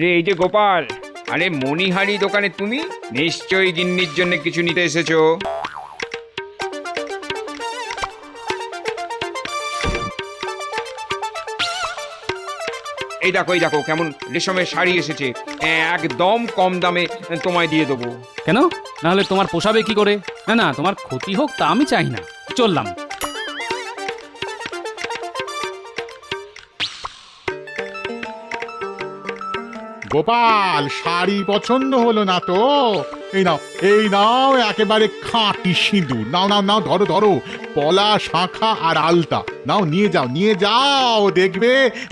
আরে এই যে গোপাল, আরে মণিহারি দোকানে তুমি নিশ্চয়ই গিন্নির জন্য কিছু নিতে এসেছো। এই দেখো কেমন রেশমের শাড়ি এসেছে, একদম কম দামে তোমায় দিয়ে দেবো। কেন? না হলে তোমার পোষাবে কি করে? না না, তোমার ক্ষতি হোক তা আমি চাই না, চললাম। গোপাল, শাড়ি পছন্দ হলো না তো? এই নাও একেবারে খাঁটি সিঁদুর। নাও নাও নাও, ধরো ধরো, পলা, শাঁখা আর আলতা নাও, নিয়ে যাও, দেখবে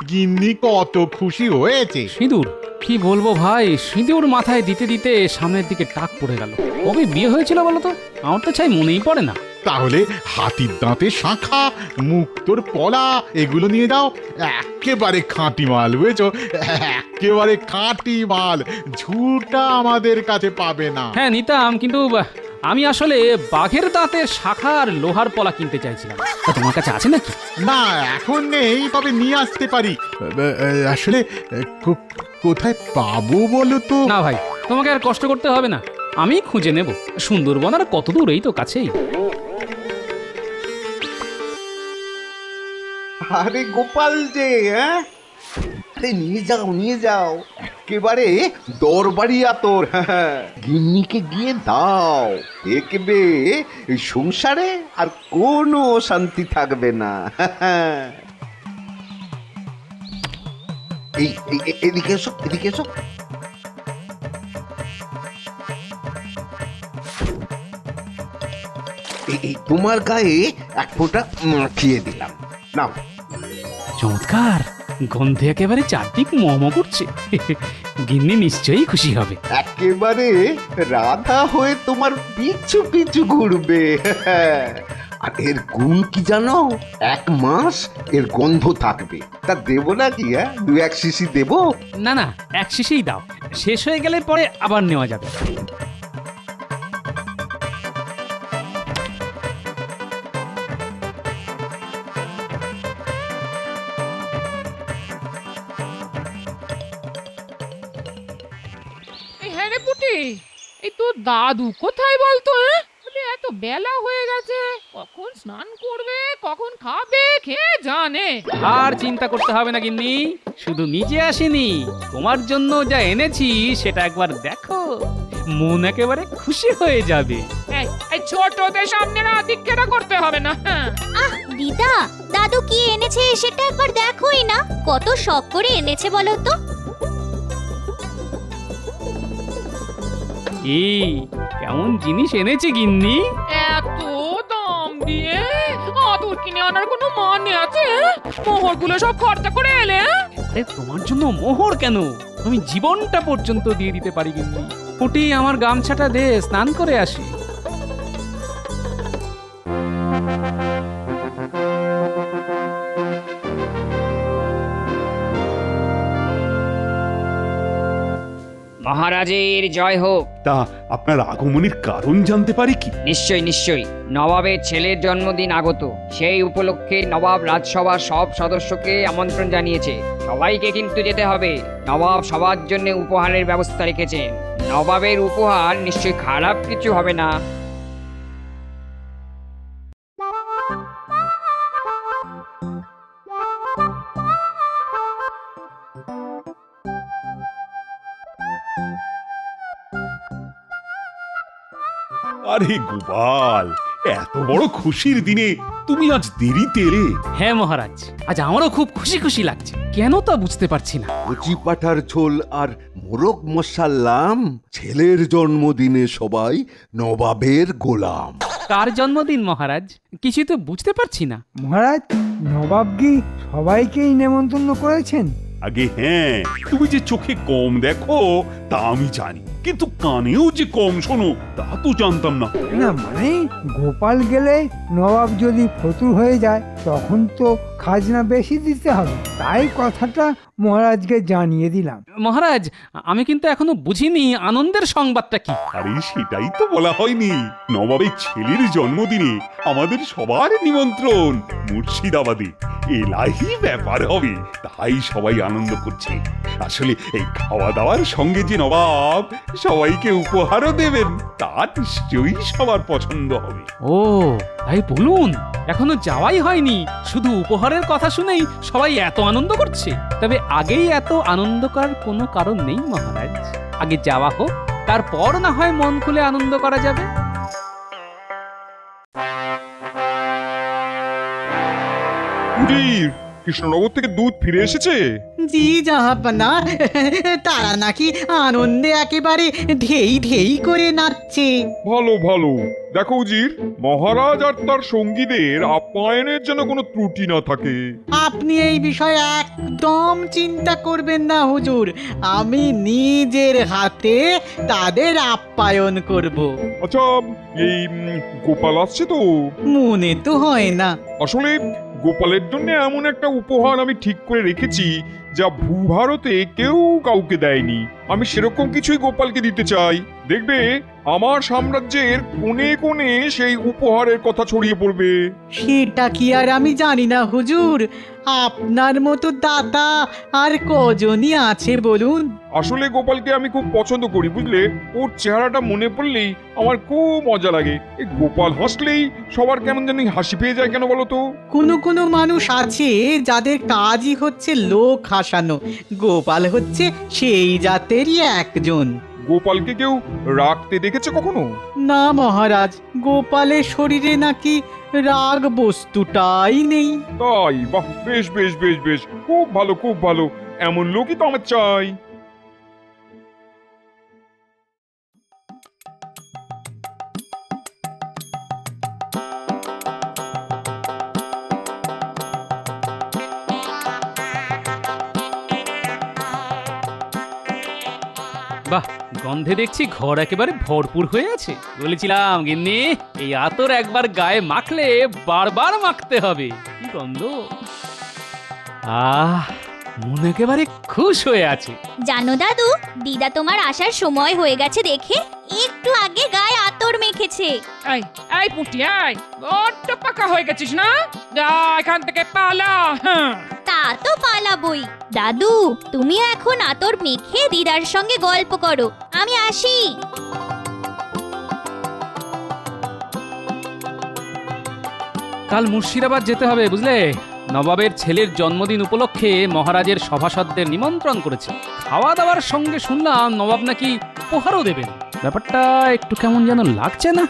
গিন্নি কত খুশি হয়েছে। সিঁদুর? কি বলবো ভাই, সিঁদুর মাথায় দিতে দিতে সামনের দিকে টাক পড়ে গেল। কবে বিয়ে হয়েছিল বলো তো? আমার তো চাই মনেই পড়ে না। তাহলে হাতির দাঁতে শাঁখা, মুক্তোর পলা, এগুলো নিয়ে যাও। একেবারে খাঁটি মাল, বুঝেছো? একেবারে খাঁটি মাল, ঝুটা আমাদের কাছে পাবে না। হ্যাঁ নিতাম, কিন্তু আমি আসলে বাঘের দাঁতের শাখা আর লোহার পলা কিনতে চাইছিলাম। তা তোমার কাছে আছে নাকি? না, এখন নেই, তবে নিয়ে আসতে পারি। আসলে কোথায় পাবো বলো তো? না ভাই, তোমাকে আর কষ্ট করতে হবে না, আমি খুঁজে নেব। সুন্দরবন আর কত দূর, এই তো কাছেই। আরে গোপাল যে, হ্যাঁ, আরে নিয়ে যাও, একেবারে দরবারি আতর। হ্যাঁ, গিন্নিকে গিয়ে দাও, দেখবে এই সংসারে আর কোনো শান্তি থাকবে না। এদিকে এসো, এদিকে এসো। এই তোমার গায়ে এক ফোঁটা মাখিয়ে দিলাম, নাও। চমৎকার, গন্ধে একেবারে চারদিক মম করছে। গিন্নি নিশ্চয়ই খুশি হবে। একেবারে রাধা হয়ে তোমার পিছু পিছু ঘুরবে। আর এর গুণ কি জানো? 1 মাস এর গন্ধ থাকবে। তা দেবো নাকি? হ্যাঁ, 2-1 শিশি দেবো? না না, এক শিশেই দাও, শেষ হয়ে গেলে পরে আবার নেওয়া যাবে। হ্যাঁ রে পুটি, এই তোর দাদু কোথায় বলতো? এত বেলা হয়ে গেছে, কখন স্নান করবে, কখন খাবে, খেয়ে জানে। আর চিন্তা করতে হবে না গিন্নি, শুধু নিজে আসিনি, তোমার জন্য যা এনেছি সেটা একবার দেখো, মন একেবারে খুশি হয়ে যাবে। এই ছোটদের সামনে না দীক্ষাটা করতে হবে না। হ্যাঁ, আহ দিদা, দাদু কি এনেছে সেটা একবার দেখোই না, কত শখ করে এনেছে বলো তো। এই কেমন জিনিস এনেছে গিন্নি? এত দাম দিয়ে আদর কিনে আনার কোনো মানে আছে? মোহরগুলো সব খরচা করে এলে। আরে তোমার জন্য মোহর কেন, আমি জীবনটা পর্যন্ত দিয়ে দিতে পারি গিন্নি। পুটি, আমার গামছাটা দে, স্নান করে আসি। মহারাজের জয় হোক। তা আপনার আগমনের কারণ জানতে পারি কি? নিশ্চয়ই, নবাবের ছেলের জন্মদিন আগত, সেই উপলক্ষে নবাব রাজসভার সব সদস্যকে আমন্ত্রণ জানিয়েছে। সবাইকে কিন্তু যেতে হবে। নবাব সবার জন্য উপহারের ব্যবস্থা রেখেছেন। নবাবের উপহার নিশ্চয়ই খারাপ কিছু হবে না। আরে গোপাল, এত বড় খুশির দিনে তুমি আজ দেরিতে এলে। হ্যাঁ মহারাজ, আজ আমারও খুব খুশি খুশি লাগছে, কেন তা বুঝতে পারছি না। কচি পাঠার ঝোল আর মোরগ মশাল্লাম, ছেলের জন্মদিনে সবাই নবাবের গোলাম। কার জন্মদিন মহারাজ? কিছু তো বুঝতে পারছি না। মহারাজ, নবাব কি সবাইকেই নেমন্তন্ন করেছেন? আগে হ্যাঁ, তুমি যে চোখে কম দেখো তা আমি জানি। কিন্তু কানেও যে কম শোনো তা তো জানতাম না। না মানে গোপাল গেলে নবাব যদি ফতুর হয়ে যায় তখন তো খাজনা বেশি দিতে হবে, তাই কথাটা মহারাজকে জানিয়ে দিলাম। মহারাজ, আমি কিন্তু এখনো বুঝিনি আনন্দের সংবাদটা কি। আরে সেটাই তো বলা হয়নি, নবাবের ছেলের জন্মদিনে আমাদের সবার নিমন্ত্রণ মুর্শিদাবাদে। এলাহি ব্যাপার হবে, তাই সবাই আনন্দ করছে। আসলে এই খাওয়া দাওয়ার সঙ্গে যে নবাব সবাইকে উপহারও দেবেন তা নিশ্চয়ই সবার পছন্দ হবে। ও তাই বলুন, এখনো যাওয়াই হয়নি, শুধু উপহারের কথা শুনেই সবাই এত আনন্দ করছে। তবে আগেই এত আনন্দ করার কোনো কারণ নেই মহারাজ, আগে যাওয়া হোক, তারপর না হয় মন খুলে আনন্দ করা যাবে। কৃষ্ণনগর থেকে দুধ ফিরে এসেছে? জি জাহাপনা, তারা নাকি আনন্দে একেবারে ঢেই ঢেই করে নাচছে। ভালো ভালো। দেখো উজির, মহারাজ আর তার সঙ্গীদের আপ্যায়নের যেন কোনো ত্রুটি না থাকে। আপনি এই বিষয়ে একদম চিন্তা করবেন না হুজুর, আমি নিজের হাতে তাদের আপ্যায়ন করব। আচ্ছা, এই গোপাল আসছে তো? মনে তো হয় না। আসলে গোপালের জন্য এমন একটা উপহার আমি ঠিক করে রেখেছি যা ভূভারতে কেউ কাউকে দেয়নি। আমি সেরকম কিছুই গোপালকে দিতে চাই। দেখবে আমার সাম্রাজ্যের কোণে কোণে সেই উপহারের কথা ছড়িয়ে পড়বে। সেটা কি আর আমি জানি না হুজুর, আপনার মতো দাতা আর কজনই আছে বলুন। আসলে গোপালকে আমি খুব পছন্দ করি, বুঝলে? ওর চেহারাটা মনে পড়লেই আমার খুব মজা লাগে। এই গোপাল হাসলেই সবার কেমন জানি হাসি পেয়ে যায়, কেন বলো তো? কোনো কোনো মানুষ আছে যাদের কাজই হচ্ছে লোক হাসানো, গোপাল হচ্ছে সেই জাতেরই একজন। গোপালকে কেউ রাখতে দেখেছে কখনো? না মহারাজ, গোপালের শরীরে নাকি রাগ বস্তুটাই নেই। তাই? বাহ, বেশ বেশ বেশ বেশ, খুব ভালো খুব ভালো। এমন লোকই তো আমার চাই। বাহ, গন্ধে দেখছি ঘর একেবারে ভরপুর হয়ে আছে। বলেছিলাম গিন্নি, এই আতর একবার গায়ে মাখলে বারবার মাখতে হবে। কি গন্ধ! আহ, মন একেবারে খুশ হয়ে আছে। জানো দাদু, দিদা তোমার আসার সময় হয়ে গেছে দেখে একটু আগে গায়ে আতর মেখেছে। এই এই পুটি, এই বড্ড পাকা হয়ে গেছিস না? যা এখান থেকে পালা। হ্যাঁ, তা তো পালাবই। দাদু, তুমিও এখন আতর মেখে দিদার সঙ্গে গল্প করো, আমি আসি। কাল মুর্শিদাবাদ যেতে হবে বুঝলে, নবাবের ছেলের জন্মদিন উপলক্ষে মহারাজের সভাসদদের নিমন্ত্রণ করেছে। খাওয়া দাওয়ার সঙ্গে শুনলাম নবাব নাকি উপহারও দেবেন। ব্যাপারটা একটু কেমন যেন লাগছে না?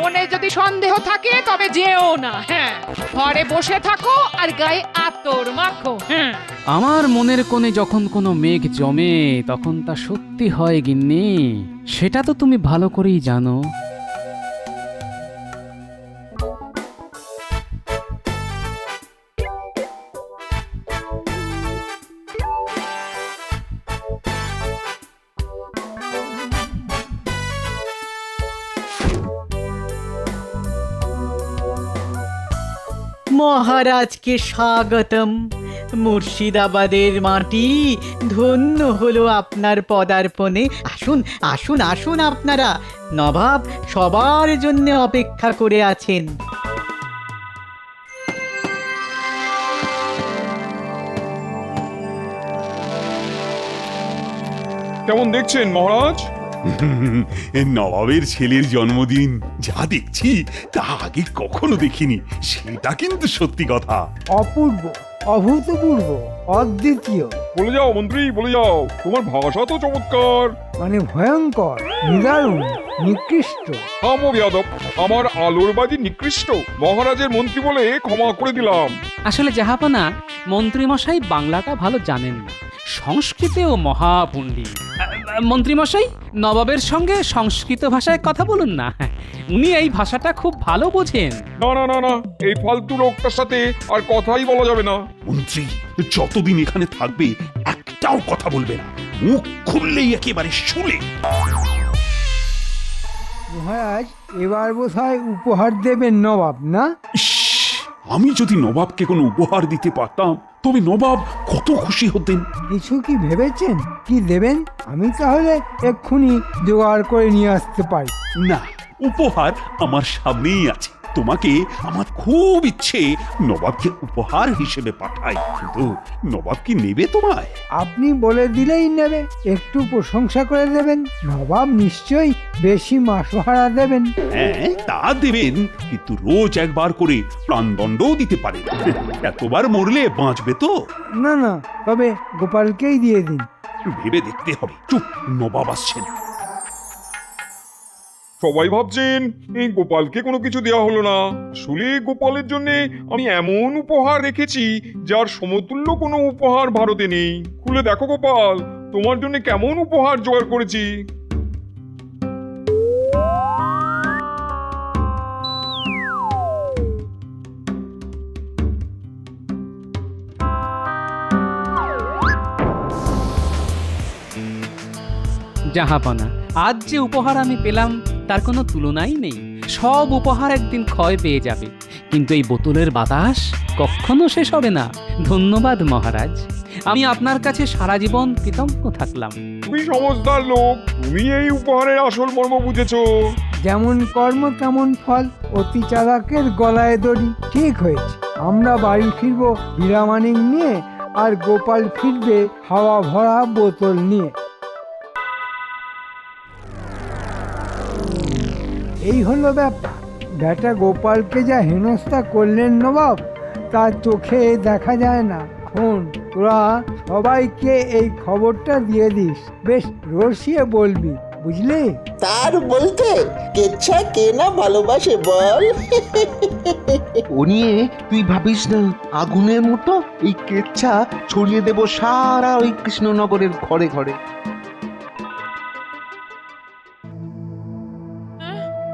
মনে যদি সন্দেহ থাকে তবে যেও না। হ্যাঁ, ঘরে বসে থাকো আর গায়ে আতর মাখো। হ্যাঁ, আমার মনের কোণে যখন কোনো মেঘ জমে তখন তা সত্যি হয় গিন্নি, সেটা তো তুমি ভালো করেই জানো। মহারাজকে স্বাগতম। মুর্শিদাবাদের মাটি ধন্য হলো আপনার পদার্পণে। আসুন আসুন আসুন আপনারা, নবাব সবার জন্য অপেক্ষা করে আছেন। কেমন দেখছেন মহারাজ? নবাবের ছেলের জন্মদিন যা দেখছি তা আগে কখনো দেখিনি, সেটা কিন্তু সত্যি কথা। অপূর্ব, অভূতপূর্ব, অদ্বিতীয়, বলে যাও মন্ত্রী, বলে যাও। তোমার ভাষা তো চমৎকার। মানে ভয়ঙ্কর, নিদারুণ, নিকৃষ্ট। থামো বেয়াদব, আমার আলোর বাজি নিকৃষ্ট? মহারাজের মন্ত্রী বলে ক্ষমা করে দিলাম। আসলে জাহাপনা, মন্ত্রীমশাই বাংলাটা ভালো জানেন না, সংস্কৃতেও মহাপণ্ডিত। মন্ত্রীমশাই, নবাবের সঙ্গে সংস্কৃত ভাষায় কথা বলুন না। উনি এই ভাষাটা খুব ভালো বোঝেন। না না না না, এই ফালতু লোকটার সাথে আর কথাই বলা যাবে না। মন্ত্রী যতদিন এখানে থাকবে একটাও কথা বলবে না, মুখ খুললেই একেবারে শুলে। মহারাজ এবার বোধহয় উপহার দেবেন নবাব, না? ইস, আমি যদি নবাবকে কোনো উপহার দিতে পারতাম তবে নবাব কত খুশি হতেন। কিছু কি ভেবেছেন কি দেবেন? আমি তাহলে এক্ষুনি জোগাড় করে নিয়ে আসতে পারি। না, উপহার আমার সামনেই আছে। তোমাকে আমার খুব ইচ্ছে নবাবকে উপহার হিসেবে পাঠাই, কিন্তু নবাব কি নেবে তোমায়? আপনি বলে দিলেই নেবে। একটু প্রশংসা করে দেবেন, নবাব নিশ্চয়ই বেশি মাসোহারা দেবেন। হ্যাঁ তা দেবেন, কিন্তু রোজ একবার করে প্রাণদণ্ডও দিতে পারেন। এতবার মরলে বাঁচবে তো? না না, তবে গোপালকেই দিয়ে দিন। ভেবে দেখতে হবে। চুপ, নবাব আসছেন। সবাই ভাবছেন এই গোপালকে কোনো কিছু দেওয়া হলো না। আসলে গোপালের জন্য আমি এমন উপহার রেখেছি যার সমতুল্য কোনো উপহার ভারতে নেই। খুলে দেখো গোপাল, তোমার জন্য কেমন উপহার জোগাড় করেছি। জাহাপনা, আজ যে উপহার আমি পেলাম তার কোনো তুলনাই নেই। সব উপহার একদিন ক্ষয় পেয়ে যাবে, কিন্তু এই বোতলের বাতাস কখনো শেষ হবে না। ধন্যবাদ মহারাজ, আমি আপনার কাছে সারা জীবন কৃতজ্ঞ থাকলাম। তুমি সমজদার লোক, তুমি এই উপহারের আসল মর্ম বুঝেছো। যেমন কর্ম তেমন ফল, অতি চালাকের গলায় দড়ি। ঠিক হয়েছে, আমরা বাড়ি ফিরবো হীরামানিক নিয়ে, আর গোপাল ফিরবে হাওয়া ভরা বোতল নিয়ে। এই হলো ব্যাপার। বেটা গোপালকে যা হেনস্থা করলেন নবাব, তার চোখে দেখা যায় না। শোন, তোরা সবাইকে এই খবরটা দিয়ে দিস, বেশ রসিয়ে বলবি, বুঝলি? তার বলতে কেচ্ছা কে না ভালোবাসে বল। ও নিয়ে তুই ভাবিস না, আগুনের মতো এই কেচ্ছা ছড়িয়ে দেব সারা ওই কৃষ্ণনগরের ঘরে ঘরে।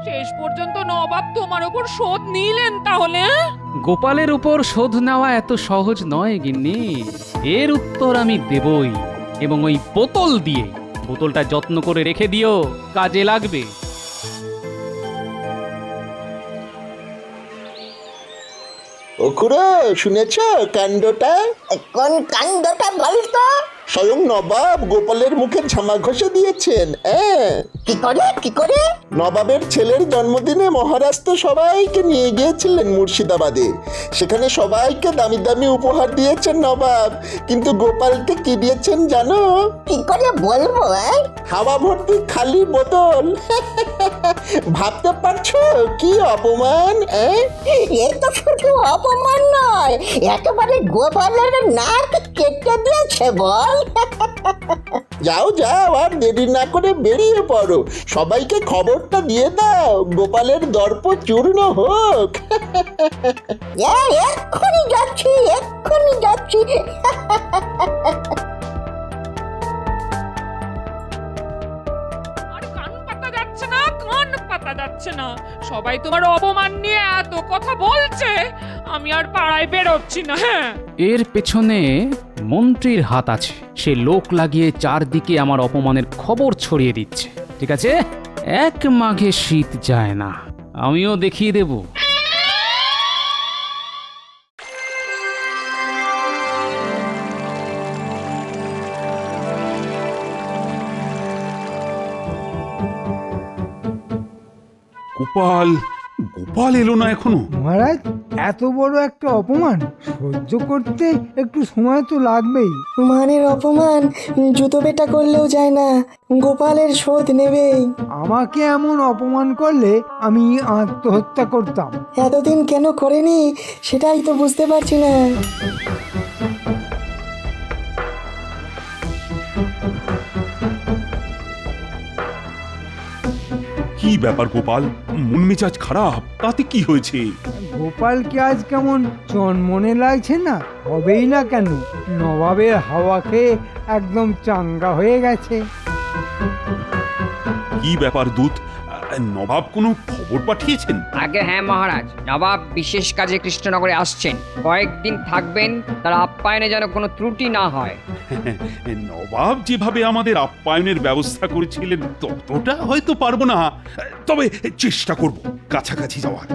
শেষ পর্যন্ত নবাব তোমার ওপর শোধ নিলেন তাহলে? গোপালের উপর শোধ নেওয়া এত সহজ নয় গিন্নি। এর উত্তর আমি দেবই, এবং ওই বোতল দিয়ে। বোতলটা যত্ন করে রেখে দিও, কাজে লাগবে। ও খুড়ো, শুনেছ কাণ্ডটা? কোন কাণ্ডটা বলতো? স্বয়ং নবাব গোপালের মুখে ঝামা ঘষে দিয়েছেন। কি করে কি করে? নবাবের ছেলের জন্মদিনে মহারাজ তো সবাইকে নিয়ে গিয়েছিলেন মুর্শিদাবাদে। সেখানে সবাইকে দামি দামি উপহার দিয়েছেন নবাব, কিন্তু গোপালকে কি দিয়েছেন জানো? কি করে বলবো? হাওয়া ভর্তি খালি বোতল। ভাবতে পারছো কি অপমান? এ তো শুধু অপমান নয়, একেবারে গোপালের নাক কেটে দিয়েছে বল। যাও যাও, আর দেরি না করে বেরিয়ে পড়ো। সবাইকে খবরটা দিয়ে দাও, গোপালের দর্প চূর্ণ হোক। এক্ষুনি যাচ্ছি, এক্ষুনি যাচ্ছি। আর কান পাতা যাচ্ছে না, কান পাতা যাচ্ছে না। সবাই তোমার অপমান নিয়ে এত কথা বলছে, আমি আর পাড়ায় বেরোচ্ছি না। হ্যাঁ, এর পেছনে মন্ত্রীর হাত আছে। সে লোক লাগিয়ে চারদিকে আমার অপমানের খবর ছড়িয়ে দিচ্ছে। ঠিক আছে, এক মাঘে শীত যায় না, আমিও দেখিয়ে দেব। গোপাল, গোপাল এলো না এখনো। মহারাজ, এত বড় একটা অপমান সহ্য করতে একটু সময় তো লাগবেই। মানের অপমান জুতো বেটা করলেও যায় না, গোপালের শোধ নেবেই। আমাকে এমন অপমান করলে আমি আত্মহত্যা করতাম। এতদিন কেন করেনি সেটাই তো বুঝতে পারছি না। কি ব্যাপার গোপাল, মন মেজাজ খারাপ? তাতে কি হয়েছে? গোপালকে আজ কেমন চনমনে লাগছে না? হবেই না কেন, নবাবের হাওয়া খেয়ে একদম চাঙ্গা হয়ে গেছে। কি ব্যাপার দূত, নবাব কোনো খবর পাঠিয়েছেন? আগে হ্যাঁ মহারাজ, নবাব বিশেষ কাজে কৃষ্ণনগরে আসছেন, কয়েকদিন থাকবেন, তার আপ্যায়নে যেন কোনো ত্রুটি না হয়। নবাব যেভাবে আমাদের আপ্যায়নের ব্যবস্থা করেছিলেন ততটা হয়তো পারবো না, তবে চেষ্টা করব কাছাকাছি যাওয়ার।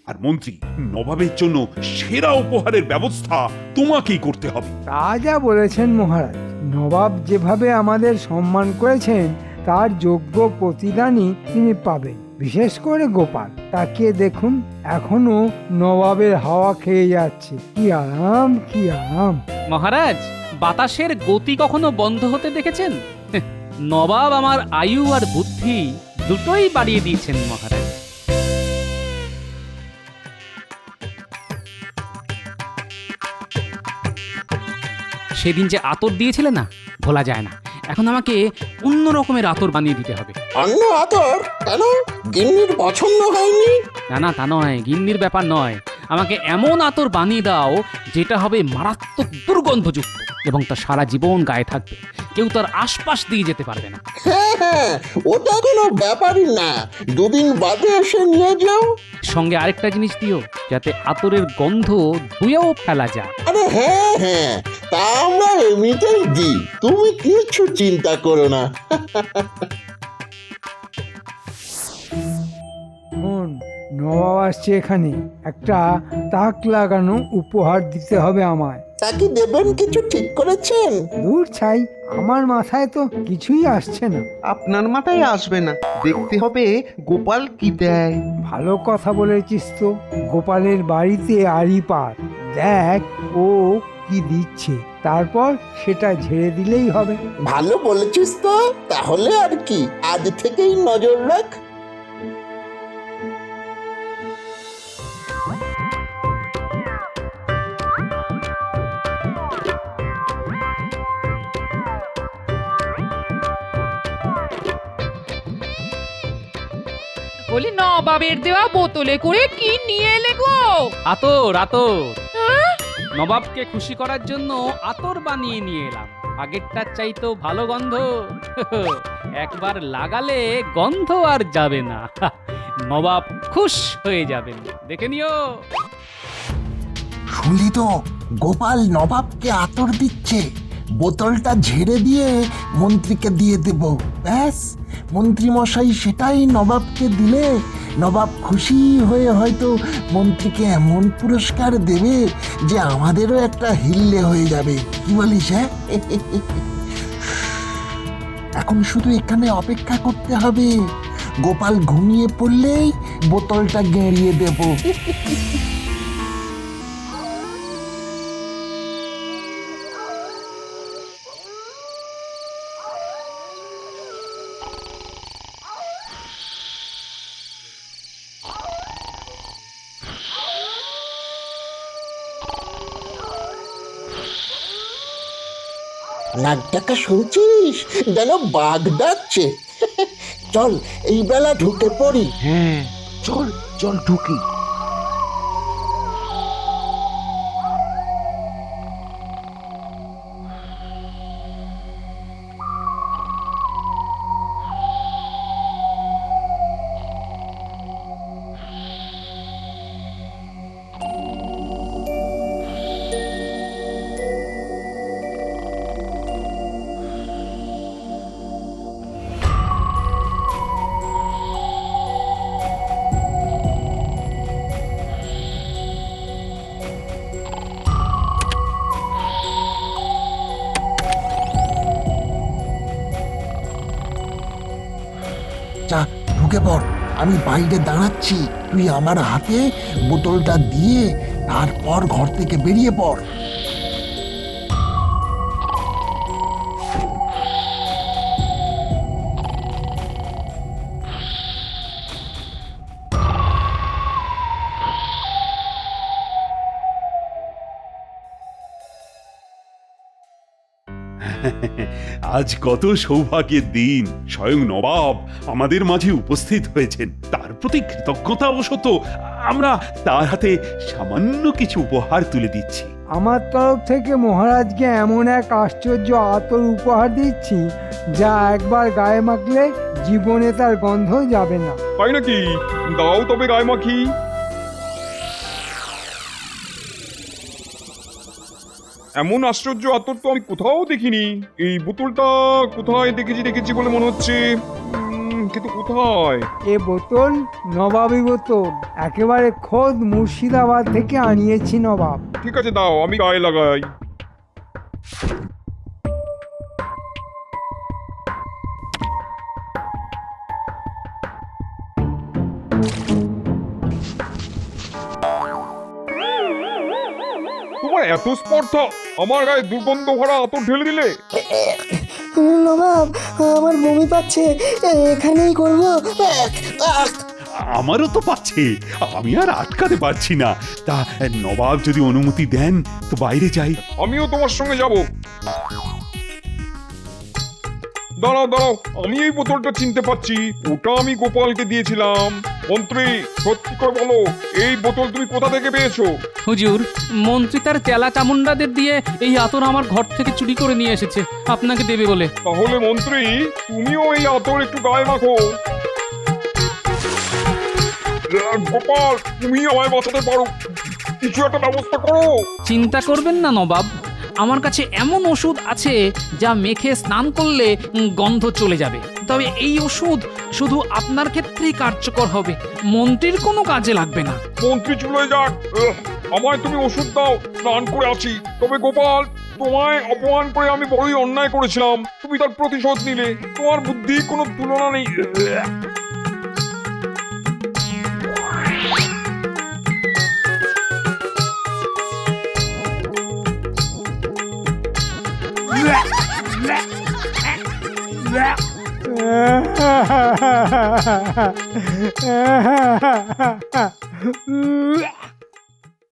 আর মন্ত্রী, নবাবের জন্য সেরা উপহারের ব্যবস্থা তোমাকেই করতে হবে। তা যা বলেছেন মহারাজ, নবাব যেভাবে আমাদের সম্মান করেছেন তার যোগ্য প্রতিদানই তিনি পাবেন। বিশেষ করে গোপাল, তাকে দেখুন এখনো নবাবের হাওয়া খেয়ে যাচ্ছে। কি আরাম, কি আরাম! মহারাজ, বাতাসের গতি কখনো বন্ধ হতে দেখেছেন? নবাব আমার আয়ু আর বুদ্ধি দুটোই বাড়িয়ে দিয়েছেন মহারাজ। সেদিন যে আতর দিয়েছিলে না, ভোলা যায় না। এখন আমাকে অন্য রকমের আতর বানিয়ে দিতে হবে। অন্য আতর? কেন? গিন্নির পছন্দ হয়নি? না না, তা নয়, গিন্নির ব্যাপার নয়। আমাকে এমন আতর বানিয়ে দাও যেটা হবে মারাত্মক দুর্গন্ধযুক্ত এবং তা সারা জীবন গায়ে থাকবে, কেউ তার আশপাশ দিয়ে যেতে পারবে না। হ্যাঁ হ্যাঁ, ওটা কোনো ব্যাপারই না, দুদিন বাদে এসে নিয়ে যাও। সঙ্গে আরেকটা জিনিস দিও, যাতে আতরের গন্ধ ধুয়েও ফেলা যায়। আরে হ্যাঁ হ্যাঁ, তা আমরা এমনিতেই দিই, তুমি কিছু চিন্তা করো না। শোন, নবাব আসছে এখানে, একটা তাক লাগানো উপহার দিতে হবে আমায়। তা কি দেবেন কিছু ঠিক করেছেন? দূর ছাই, আমার মাথায় তো কিছুই আসছে না। আপনার মাথায় আসবে না, দেখতে হবে গোপাল কি দেয়। ভালো কথা বলেছিস তো। গোপালের বাড়িতে আড়ি পার, দেখ ও কি দিচ্ছে, তারপর সেটা ঝেড়ে দিলেই হবে। ভালো বলেছিস তো, তাহলে আর কি, আজ থেকেই নজর রাখ। বলি নবাবের দেওয়া বোতলে করে কি নিয়ে এলে গো? আতর, আতর। নবাবকে খুশি করার জন্য আতর বানিয়ে নিয়ে এলাম। আগেরটার চাইতেও ভালো গন্ধ। একবার লাগালে গন্ধ আর যাবে না। নবাব খুশ হয়ে যাবেন, দেখে নিও। শুনলি তো, গোপাল নবাবকে আতর দিচ্ছে। বোতলটা ঝেড়ে দিয়ে মন্ত্রীকে দিয়ে দেব, ব্যাস। মন্ত্রী মশাই সেটাই নবাবকে দিলে নবাব খুশি হয়ে হয়তো মন্ত্রীকে এমন পুরস্কার দেবে যে আমাদেরও একটা হিল্লে হয়ে যাবে। কি বলিস? হ্যাঁ, এখন শুধু এখানে অপেক্ষা করতে হবে। গোপাল ঘুমিয়ে পড়লেই বোতলটা গেঁড়িয়ে দেব। নাক ডাকা শুনছিস? যেন বাঘ ডাকছে। চল এই বেলা ঢুকে পড়ি। হ্যাঁ, চল চল ঢুকি। যা, ঢুকে পড়। আমি বাইরে দাঁড়াচ্ছি, তুই আমার হাতে বোতলটা দিয়ে তারপর ঘর থেকে বেরিয়ে পড়। আজ কত সৌভাগ্যের দিন, স্বয়ং নবাব আমাদের মাঝে উপস্থিত হয়েছেন। তার প্রতি কৃতজ্ঞতা অবশত আমরা তার হাতে সামান্য কিছু উপহার তুলে দিচ্ছি। আমার তরফ থেকে মহারাজকে এমন এক আশ্চর্য আতর উপহার দিচ্ছি যা একবার গায়ে মাখলে জীবনে তার গন্ধ যাবে না। তাই নাকি? দাও তবে গায়ে মাখি। এমন আশ্চর্য আতর তো আমি কোথাও দেখিনি। এই বোতলটা কোথায় দেখেছি বলে মনে হচ্ছে, কিন্তু কোথায়? এ বোতল নবাবী বোতল, একেবারে খোদ মুর্শিদাবাদ থেকে আনিয়েছি নবাব। ঠিক আছে, দাও আমি গায়ে লাগাই। তোমার এত স্পর্ধা, আমার গায়ে দুর্গন্ধ ভরা আতর ঢেলে দিলে। নবাব, আমার বমি পাচ্ছে, এখানেই করবো। আমারও তো পাচ্ছে, আমি আর আটকাতে পারছি না। তা নবাব যদি অনুমতি দেন তো বাইরে যাই। আমিও তোমার সঙ্গে যাব। দাঁড়াও দাঁড়াও, আমি এই বোতলটা চিনতে পারছি, ওটা আমি গোপালকে দিয়েছিলাম। মন্ত্রী, সত্যি করে বলো, এই বোতল তুমি কোথা থেকে পেয়েছো? হুজুর, মন্ত্রী তার চেলা চামুন্ডাদের দিয়ে এই আতর আমার ঘর থেকে চুরি করে নিয়ে এসেছে আপনাকে দেবে বলে। তাহলে মন্ত্রী, তুমিও এই আতর একটু গায়ে মাখো। গোপাল, তুমি আমায় বাঁচাতে পারো, কিছু একটা ব্যবস্থা করো। চিন্তা করবেন না নবাব, আমার কাছে এমন ওষুধ আছে যা মেখে স্নান করলে গন্ধ চলে যাবে। তবে এই ওষুধ শুধু আপনার ক্ষেত্রেই কার্যকর হবে, মন্ত্রীর কোনো কাজে লাগবে না। মন্ত্রী চলে যাক, আমায় তুমি ওষুধ দাও, স্নান করে আছি। তবে গোপাল, তোমায় অপমান করে আমি বড়ই অন্যায় করেছিলাম, তুমি তার প্রতিশোধ নিলে, তোমার বুদ্ধি কোনো তুলনা নেই।